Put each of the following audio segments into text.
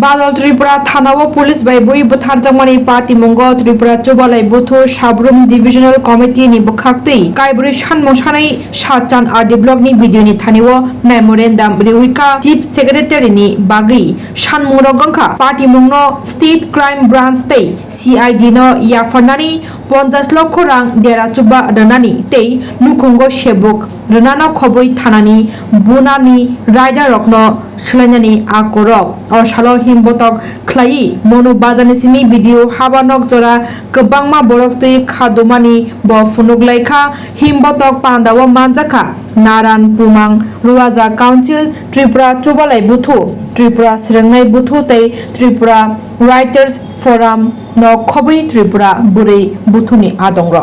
Badal Tripura Thanawa Police by Bui Butharjamani Party Mungo Tripura CHUBALAI BUTHU Sabrum Divisional Committee ni BWKHAKTWI Kaibrwi Sanmungbai Satchand RD Block ni video ni Thaniwo Memorandum Riwika Chief Secretary ni Bagi Sanmungbai Party Mungno State Crime Branch tei CID no Yafanani 50 লক্ষ রাং দেরা চুবা রানানি তেই নুখঙ্গ সেবক রানানো খবই থানানি বুনানি rider রকন সলাইনানি আকরক অসালো হিমবতক খ্লাই মনু বাজানি সিমি ভিডিও হাবানক জরা গোबांमा বরক তৈ খাদুমানি ব ফুনুগলাইখা হিমবতক পান্দাও মানজাখা नारान पुमां रुवाजा council Tripura CHUBALAI BUTHU Tripura सिरंनाय बुथु तै त्रिपुरा राइटर्स फोराम न खबै त्रिपुरा बुरै बुथुनि आदंग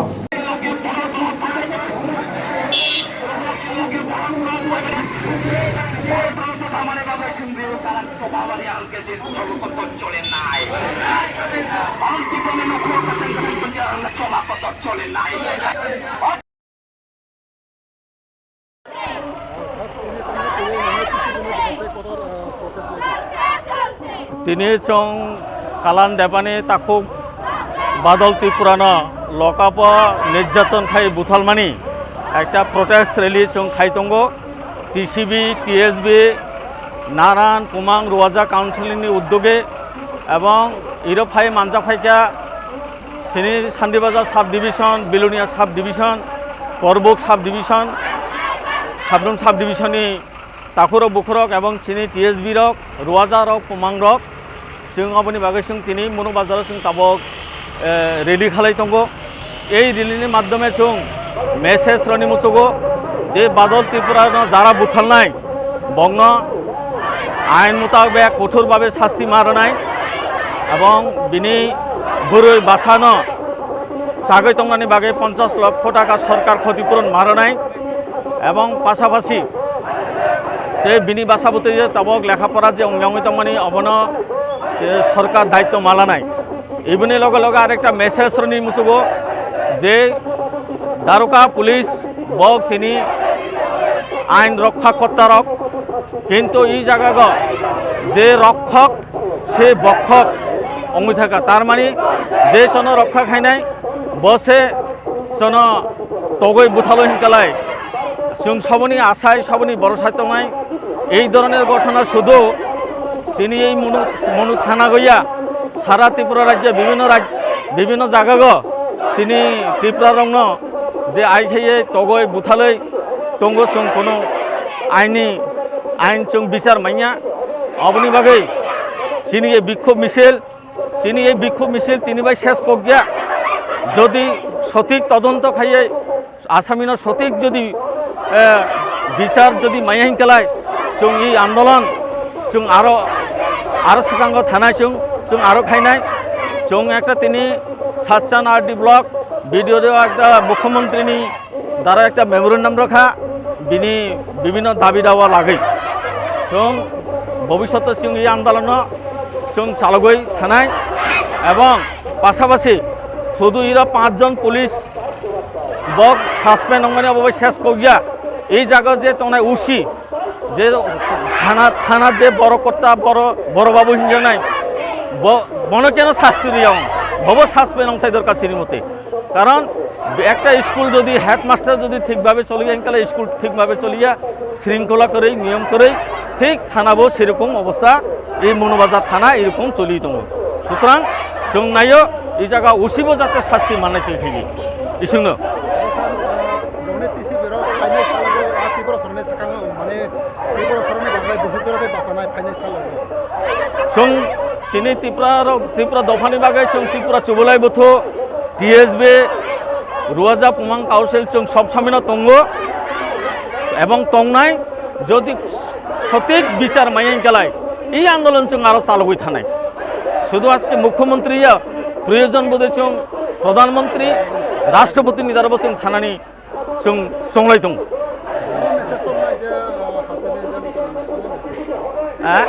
তিনি সং কালান দেবানি তাকু বাদল ত্রিপুরানো লকাপ নির্যাতন খাই বুথালমানি একটা প্রটেস্ট র্যালি সং খাইতঙ্গো টিসিবি টিএসবি নারান পুমাং রুয়াজা কাউন্সিলनि উদ্যোগে এবং ইরফাই মানজাফাইকা সিনি Santirbazar sub division Belonia sub division Karbook sub division Sabroom sub ডিভিশনनि তাকুরক বুখরক এবং চিনি টিএসবি রক রুয়াজা রক পুমাং রক जों अपनी बागै जों दिनै मनु बाजाराव जों ताबक रेलि खालायतंगो এই রেলিनि माध्यमे जों मेसेज रनि मुसुगो जे बादल त्रिपुरानो जारा बुथालनाय बंग आइन मुताबिक कठोरभावे शास्ति मारनाय এবং बिनि बुरै बासानो सागैतंगानि बागै 50 লক্ষ টাকা সরকার ক্ষতিপূরণ মারনায় এবং পাশাপাশি যে বিনি বাসাবতী তাবক লেখাপড়া যে অঙ্গিতমানি অবন সরকার দায়িত্ব মালা নাই এইবনি লগে লগে আরেকটা মেসেজ রনি মুসুগো যে দারোগা পুলিশ বক চিনি আইন রক্ষাকর্তা রক কিন্তু এই জায়গা যে রক্ষক সে বক্ষক অঙ্গি থাকা তার মানে যে সন রক্ষা খাই নাই বসে সন তগৈ বুথালো হিনকালাই जों सबनि आशाय सबनि भरसा दंनाय এই ধরনের ঘটনা শুধু চিনি এই মনু থানা গইয়া সারা ত্রিপুরা রাজ্যে বিভিন্ন জায়গা চিনি ত্রিপুরা রং যে আই খাইয়ে তগৈ বুথালৈ তঙ্গ जों কোনো আইন जों বিচার মাইয়া অবনি বাগৈ চিনি এই বিক্ষোভ মিছিল তিনিবাই শেষ কক গিয়া যদি সঠিক তদন্ত খাইয়ে আসামিনো সঠিক যদি বিচার যদি মাইয়া হিনকালাই जों এই আন্দোলন जों আরো সাকাঙ্গ থানায় जों আরো খাইনাই जों একটা তিনি সাতচান আরডি ব্লক ভিডিওতে একটা মুখ্যমন্ত্রীনি দ্বারা একটা মেমোরেন্ডাম রাখা বিনি বিভিন্ন দাবি দাওয়া লাগে जों ভবিষ্যতে जों এই আন্দোলন जों চালগৈ থানায় এবং পাশাপাশি শুধু এরা 5 জন পুলিশ বক সাসপেন্ড হঙ্গনে অবশ্যই শেষ করিয়া এই জায়গা যে তোমরা উসি যে থানার যে বড় কর্তা বড় বাবু হিঞ্জা নাই মনে কেন শাস্তি দিয়ে বব সাসপেন্ড অংশাই দরকার চিনি মতে কারণ একটা স্কুল যদি হেডমাস্টার যদি ঠিকভাবে চলিয়া ইনকালে স্কুল ঠিকভাবে চলিয়া শৃঙ্খলা করেই নিয়ম করেই ঠিক থানাবো সেরকম অবস্থা এই মনোবাজার থানা এরকম চলিয়ে দङ সুতরাং जों नायो এই জায়গা উসিবো যাতে শাস্তি মানাইতে থাকি ইসুনো जों सिनी त्रिपुरा दफानि बागै जों त्रिपुरा CHUBALAI BUTHU टीएसबी रुवाजा पुमां काउन्सिल जों सब सामिना तंगो एवं तंगनाय যদি সঠিক বিচার মাইয়াই গেলাই এই আন্দোলন जों আরো চালুই থানায় শুধু আজকে মুখ্যমন্ত্রী প্রয়োজন বোধে जों প্রধানমন্ত্রী রাষ্ট্রপতি নিদারব जों থানানি जों संलाय दं হ্যাঁ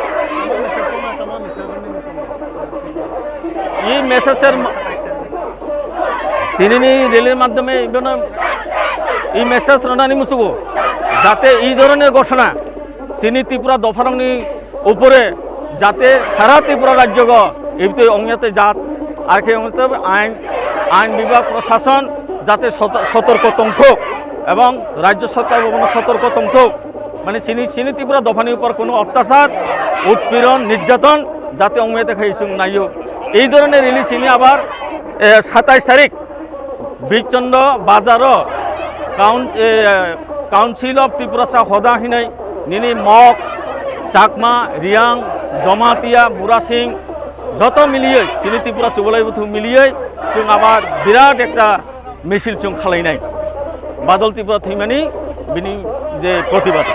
এই মেসেজের তিনি রেলের মাধ্যমে এই মেসেজ রনানি মুসুগো যাতে এই ধরনের ঘটনা চিনি ত্রিপুরা দফারংনি উপরে যাতে সারা ত্রিপুরা রাজ্য এই অঙ্গিয়াতে জাত আর কি আইন আইন বিভাগ প্রশাসন যাতে সতর্ক তংথক এবং রাজ্য সরকার সতর্ক তংথক মানে চিনি ত্রিপুরা দফানির উপর কোনো অত্যাচার উৎপীড়ন নির্যাতন যাতে অঙ্গিয়াতে খাইছুং নাইও এই ধরনের রিলিজ চিনি আবার 27 তারিখ বিচন্ড বাজার council of Tripura হদা হিনাই Nini mug Chakma Reang Jamatia বুড়াসিং যত মিলিয়ে চিনি ত্রিপুরা চুবলাই বুথু মিলিয়ে जों আবার বিরাট একটা মিছিল जों খালাইনাই বাদল ত্রিপুরা থৈমানি বিনি যে প্রতিবাদ